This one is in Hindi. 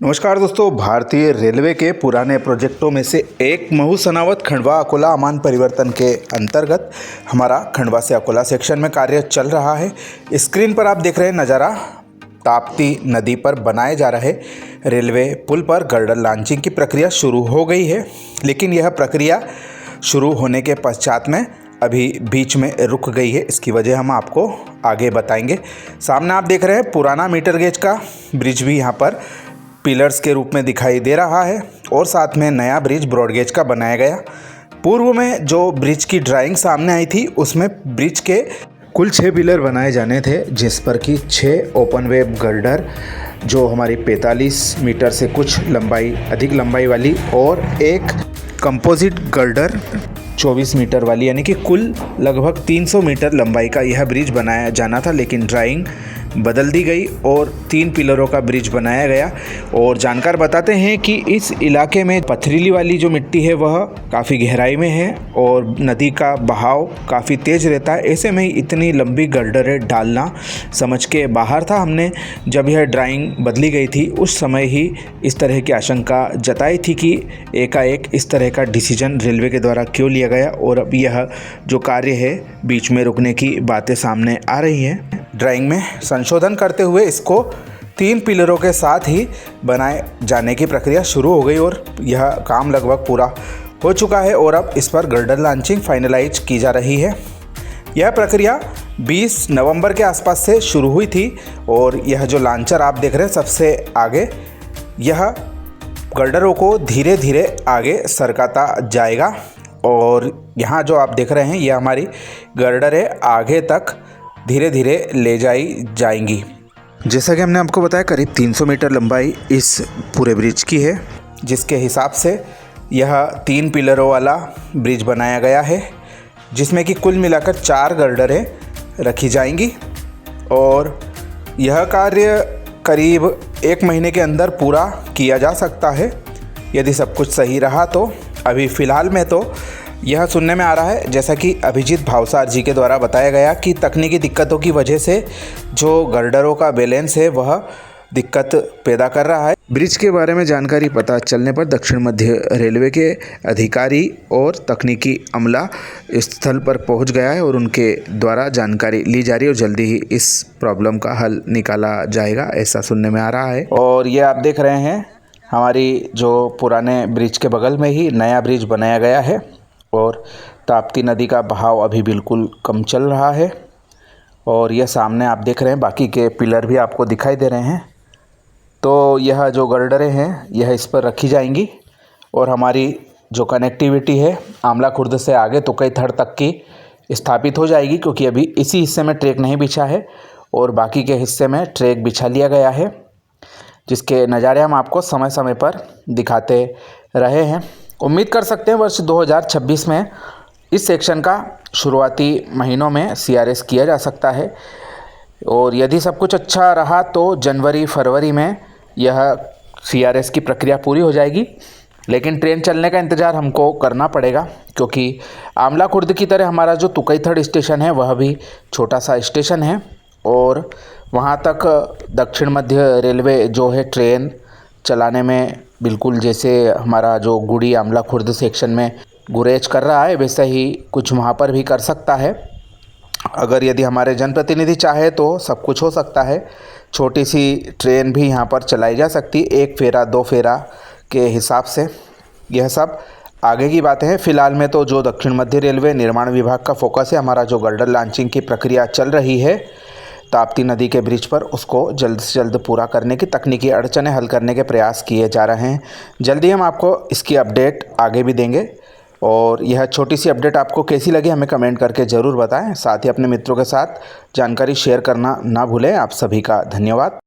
नमस्कार दोस्तों, भारतीय रेलवे के पुराने प्रोजेक्टों में से एक महू सनावद खंडवा अकोला अमान परिवर्तन के अंतर्गत हमारा खंडवा से अकोला सेक्शन में कार्य चल रहा है। स्क्रीन पर आप देख रहे हैं नज़ारा ताप्ती नदी पर बनाए जा रहे रेलवे पुल पर गर्डर लॉन्चिंग की प्रक्रिया शुरू हो गई है, लेकिन यह प्रक्रिया शुरू होने के पश्चात में अभी बीच में रुक गई है। इसकी वजह हम आपको आगे बताएंगे। सामने आप देख रहे हैं पुराना मीटर गेज का ब्रिज भी यहाँ पर पिलर्स के रूप में दिखाई दे रहा है और साथ में नया ब्रिज ब्रॉडगेज का बनाया गया। पूर्व में जो ब्रिज की ड्राइंग सामने आई थी उसमें ब्रिज के कुल 6 पिलर बनाए जाने थे, जिस पर कि 6 ओपन वेब गर्डर जो हमारी 45 मीटर से कुछ अधिक लंबाई वाली और एक कंपोजिट गर्डर 24 मीटर वाली, यानी कि कुल लगभग 300 मीटर लंबाई का यह ब्रिज बनाया जाना था, लेकिन ड्राइंग बदल दी गई और 3 पिलरों का ब्रिज बनाया गया। और जानकार बताते हैं कि इस इलाके में पथरीली वाली जो मिट्टी है वह काफ़ी गहराई में है और नदी का बहाव काफ़ी तेज़ रहता है। ऐसे में ही इतनी लंबी गर्डरें डालना समझ के बाहर था। हमने जब यह ड्राइंग बदली गई थी उस समय ही इस तरह की आशंका जताई थी कि एकाएक इस तरह का डिसीजन रेलवे के द्वारा क्यों लिया गया और अब यह जो कार्य है बीच में रुकने की बातें सामने आ रही हैं। ड्राइंग में संशोधन करते हुए इसको 3 पिलरों के साथ ही बनाए जाने की प्रक्रिया शुरू हो गई और यह काम लगभग पूरा हो चुका है और अब इस पर गर्डर लॉन्चिंग फाइनलाइज की जा रही है। यह प्रक्रिया 20 नवंबर के आसपास से शुरू हुई थी और यह जो लॉन्चर आप देख रहे हैं सबसे आगे, यह गर्डरों को धीरे धीरे आगे सरकाता जाएगा और यहाँ जो आप देख रहे हैं यह हमारी गर्डरें आगे तक धीरे धीरे ले जाएंगी। जैसा कि हमने आपको बताया करीब 300 मीटर लंबाई इस पूरे ब्रिज की है, जिसके हिसाब से यह 3 पिलरों वाला ब्रिज बनाया गया है, जिसमें कि कुल मिलाकर 4 गर्डरें रखी जाएंगी और यह कार्य करीब 1 महीने के अंदर पूरा किया जा सकता है यदि सब कुछ सही रहा तो। अभी फ़िलहाल में तो यह सुनने में आ रहा है, जैसा कि अभिजीत भावसार जी के द्वारा बताया गया, कि तकनीकी दिक्कतों की वजह से जो गर्डरों का बैलेंस है वह दिक्कत पैदा कर रहा है। ब्रिज के बारे में जानकारी पता चलने पर दक्षिण मध्य रेलवे के अधिकारी और तकनीकी अमला स्थल पर पहुंच गया है और उनके द्वारा जानकारी ली जा रही है और जल्दी ही इस प्रॉब्लम का हल निकाला जाएगा, ऐसा सुनने में आ रहा है। और ये आप देख रहे हैं हमारी जो पुराने ब्रिज के बगल में ही नया ब्रिज बनाया गया है और ताप्ती नदी का बहाव अभी बिल्कुल कम चल रहा है और यह सामने आप देख रहे हैं बाकी के पिलर भी आपको दिखाई दे रहे हैं। तो यह जो गर्डरें हैं यह इस पर रखी जाएंगी और हमारी जो कनेक्टिविटी है आमला खुर्द से आगे तुकई थड़ तक की स्थापित हो जाएगी, क्योंकि अभी इसी हिस्से में ट्रैक नहीं बिछा है और बाकी के हिस्से में ट्रैक बिछा लिया गया है, जिसके नज़ारे हम आपको समय समय पर दिखाते रहे हैं। उम्मीद कर सकते हैं वर्ष 2026 में इस सेक्शन का शुरुआती महीनों में CRS किया जा सकता है और यदि सब कुछ अच्छा रहा तो जनवरी फरवरी में यह CRS की प्रक्रिया पूरी हो जाएगी। लेकिन ट्रेन चलने का इंतज़ार हमको करना पड़ेगा, क्योंकि आमला खुर्द की तरह हमारा जो तुकईथड़ स्टेशन है वह भी छोटा सा स्टेशन है और वहाँ तक दक्षिण मध्य रेलवे जो है ट्रेन चलाने में बिल्कुल जैसे हमारा जो गुड़ी आमला खुर्द सेक्शन में गुरेज कर रहा है वैसे ही कुछ वहाँ पर भी कर सकता है। अगर यदि हमारे जनप्रतिनिधि चाहे तो सब कुछ हो सकता है। छोटी सी ट्रेन भी यहाँ पर चलाई जा सकती है, 1 फेरा 2 फेरा के हिसाब से। यह सब आगे की बातें हैं। फिलहाल में तो जो दक्षिण मध्य रेलवे निर्माण विभाग का फोकस है, हमारा जो गर्डर लॉन्चिंग की प्रक्रिया चल रही है ताप्ती नदी के ब्रिज पर, उसको जल्द से जल्द पूरा करने की, तकनीकी अड़चनें हल करने के प्रयास किए जा रहे हैं। जल्दी हम आपको इसकी अपडेट आगे भी देंगे और यह छोटी सी अपडेट आपको कैसी लगी हमें कमेंट करके ज़रूर बताएं। साथ ही अपने मित्रों के साथ जानकारी शेयर करना ना भूलें। आप सभी का धन्यवाद।